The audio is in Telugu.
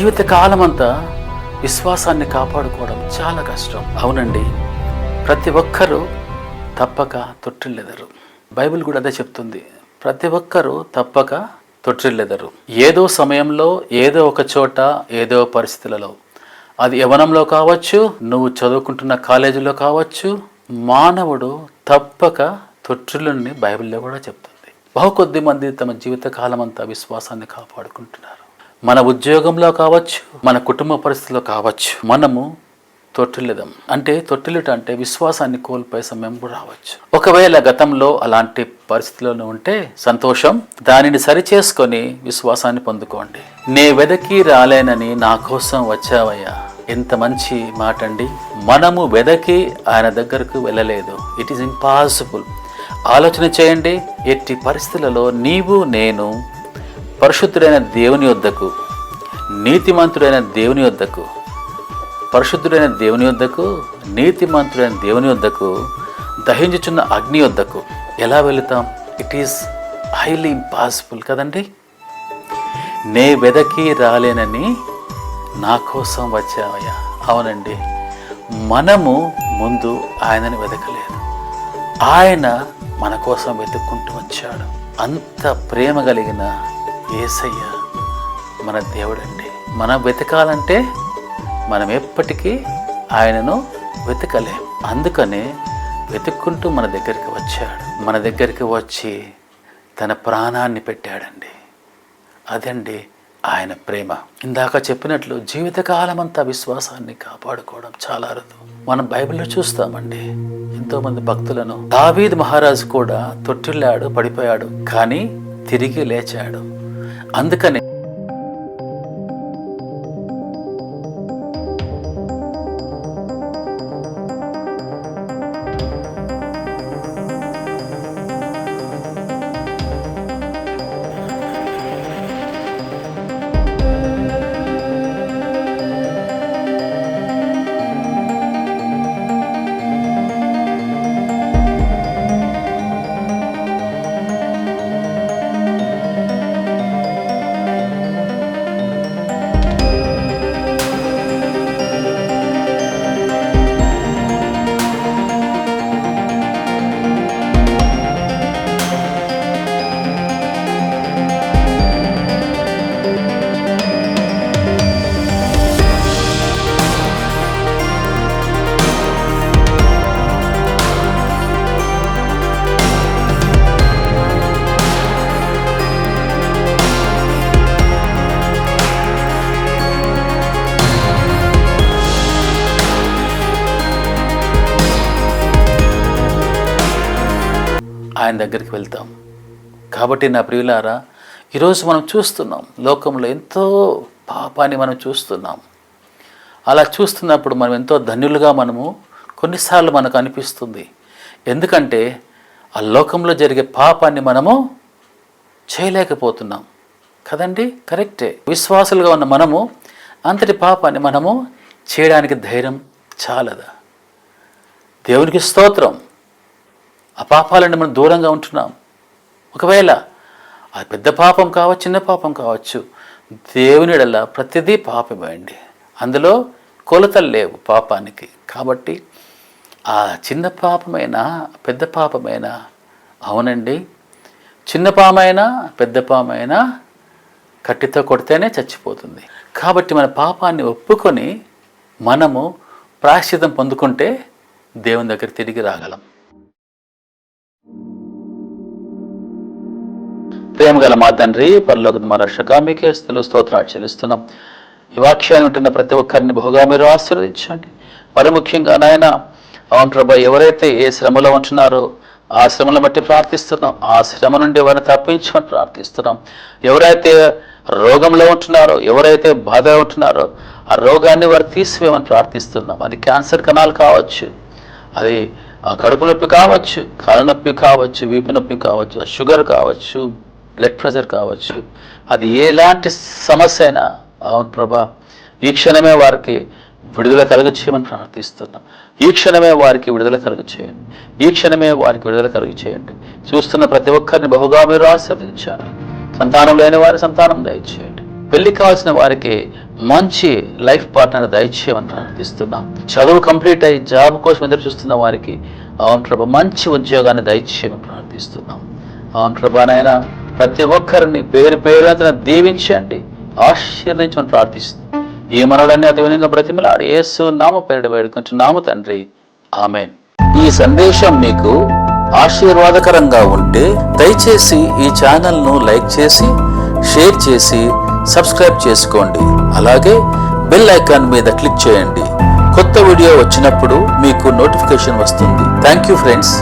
జీవితకాలం అంతా విశ్వాసాన్ని కాపాడుకోవడం చాలా కష్టం. అవునండి, ప్రతి ఒక్కరూ తప్పక తొట్టిల్లెదరు. బైబిల్ కూడా అదే చెప్తుంది, ప్రతి ఒక్కరూ తప్పక తొట్టిల్లెదరు. ఏదో సమయంలో, ఏదో ఒక చోట, ఏదో పరిస్థితులలో, అది యవ్వనంలో కావచ్చు, నువ్వు చదువుకుంటున్న కాలేజీలో కావచ్చు, మానవుడు తప్పక తొట్టిల్లుని బైబిల్లో కూడా చెప్తుంది. బహుకొద్ది మంది తమ జీవితకాలం అంతా విశ్వాసాన్ని కాపాడుకుంటున్నారు. మన ఉద్యోగంలో కావచ్చు, మన కుటుంబ పరిస్థితుల్లో కావచ్చు, మనము తొట్టిల్లెదం. అంటే తొట్టిల్లుట అంటే విశ్వాసాన్ని కోల్పోయే సమయం కూడా రావచ్చు. ఒకవేళ గతంలో అలాంటి పరిస్థితుల్లో ఉంటే సంతోషం, దానిని సరిచేసుకొని విశ్వాసాన్ని పొందుకోండి. నే వెదకి రాలేనని నా కోసం వచ్చావయ్యా. ఎంత మంచి మాట అండి. మనము వెదకి ఆయన దగ్గరకు వెళ్ళలేదు. It is impossible. ఆలోచన చేయండి, ఎట్టి పరిస్థితులలో నీవు నేను పరిశుద్ధుడైన దేవుని వద్దకు, నీతిమంతుడైన దేవుని వద్దకు, పరిశుద్ధుడైన దేవుని వద్దకు, నీతిమంతుడైన దేవుని వద్దకు, దహించుచున్న అగ్ని వద్దకు ఎలా వెళుతాం? ఇట్ ఈస్ హైలీ ఇంపాసిబుల్ కదండి. నే వెదకి రాలేనని నా కోసం వచ్చావయ్యా. అవునండి, మనము ముందు ఆయనని వెతకలేదు, ఆయన మన కోసం వెతుక్కుంటూ వచ్చాడు. అంత ప్రేమ కలిగిన యేసయ్య మన దేవుడండి. మనం వెతకాలంటే మనం ఎప్పటికీ ఆయనను వెతకలేం. అందుకనే వెతుక్కుంటూ మన దగ్గరికి వచ్చాడు. మన దగ్గరికి వచ్చి తన ప్రాణాన్ని పెట్టాడండి. అదండి ఆయన ప్రేమ. ఇందాక చెప్పినట్లు జీవితకాలం అంతా విశ్వాసాన్ని కాపాడుకోవడం చాలా అరుదు. మనం బైబిల్లో చూస్తామండి ఎంతోమంది భక్తులను. దావీదు మహారాజు కూడా తొట్టిల్లాడు, పడిపోయాడు, కానీ తిరిగి లేచాడు. అందుకని ఆయన దగ్గరికి వెళ్తాం. కాబట్టి నా ప్రియులారా, ఈరోజు మనం చూస్తున్నాం లోకంలో ఎంతో పాపాన్ని మనం చూస్తున్నాం. అలా చూస్తున్నప్పుడు మనం ఎంతో ధన్యులుగా మనము కొన్నిసార్లు మనకు అనిపిస్తుంది. ఎందుకంటే ఆ లోకంలో జరిగే పాపాన్ని మనము చేయలేకపోతున్నాం కదండి. కరెక్టే. విశ్వాసులుగా ఉన్న మనము అంతటి పాపాన్ని మనము చేయడానికి ధైర్యం చాలదా? దేవునికి స్తోత్రం. ఆ పాపాలని మనం దూరంగా ఉంటున్నాం. ఒకవేళ అది పెద్ద పాపం కావచ్చు, చిన్న పాపం కావచ్చు, దేవునిడల ప్రతిదీ పాపమే అండి. అందులో కొలతలు లేవు పాపానికి. కాబట్టి ఆ చిన్న పాపమైనా పెద్ద పాపమైనా, అవునండి, చిన్న పామైనా పెద్ద పామైనా కట్టితో కొడితేనే చచ్చిపోతుంది. కాబట్టి మన పాపాన్ని ఒప్పుకొని మనము ప్రాయశ్చిత్తం పొందుకుంటే దేవుని దగ్గర తిరిగి రాగలం. ప్రేమ గల మా తండ్రి, పరలోకపు మా రక్షక, మీకే స్తుతులు స్తోత్రాలు చెల్లిస్తున్నాం. ఈ వాక్యాన్ని ఉంటున్న ప్రతి ఒక్కరిని బహుగా మీరు ఆశీర్వదించండి. మరి ముఖ్యంగా నాయన, అవును ప్రభా, ఎవరైతే ఏ శ్రమలో ఉంటున్నారో ఆ శ్రమను బట్టి ప్రార్థిస్తున్నాం. ఆ శ్రమ నుండి వారిని తప్పించమని ప్రార్థిస్తున్నాం. ఎవరైతే రోగంలో ఉంటున్నారో, ఎవరైతే బాధ ఉంటున్నారో ఆ రోగాన్ని వారు తీసివేయమని ప్రార్థిస్తున్నాం. అది క్యాన్సర్ కణాలు కావచ్చు, అది కడుపు నొప్పి కావచ్చు, కాళ్ళ నొప్పి కావచ్చు, వీపు నొప్పి కావచ్చు, షుగర్ కావచ్చు, బ్లడ్ ప్రెషర్ కావచ్చు, అది ఎలాంటి సమస్య అయినా, అవును ప్రభా, ఈ క్షణమే వారికి విడుదల కలుగచేయమని ప్రార్థిస్తున్నాం. ఈ క్షణమే వారికి విడుదల కలుగచేయండి. ఈ క్షణమే వారికి విడుదల కలుగచేయండి. చూస్తున్న ప్రతి ఒక్కరిని బహుగా మీరు ఆశీర్వదించారు. సంతానం లేని వారి సంతానం దయచేయండి. పెళ్లి కావాల్సిన వారికి మంచి లైఫ్ పార్ట్నర్ దయచేయమని ప్రార్థిస్తున్నాం. చదువు కంప్లీట్ అయ్యి జాబ్ కోసం ఎదురు చూస్తున్న వారికి అవును ప్రభా మంచి ఉద్యోగాన్ని దయచేయమని ప్రార్థిస్తున్నాం. అవును ప్రభా నాయన ప్రతి ఒక్కరిని పేరు పేరున దీవించండి, ఆశీర్వదించమని ప్రార్థిస్తున్నాం. ఈ మనలన్నీ అతి విధంగా బ్రతిమలాడి యేసు నామ పేరిట వేడుకుంటున్నాము తండ్రి, ఆమేన్. ఈ సందేశం మీకు ఆశీర్వాదకరంగా ఉంటే దయచేసి ఈ ఛానల్ను లైక్ చేసి, షేర్ చేసి, సబ్స్క్రైబ్ చేసుకోండి. అలాగే బెల్ ఐకాన్ మీద క్లిక్ చేయండి. కొత్త వీడియో వచ్చినప్పుడు మీకు నోటిఫికేషన్ వస్తుంది. Thank you friends.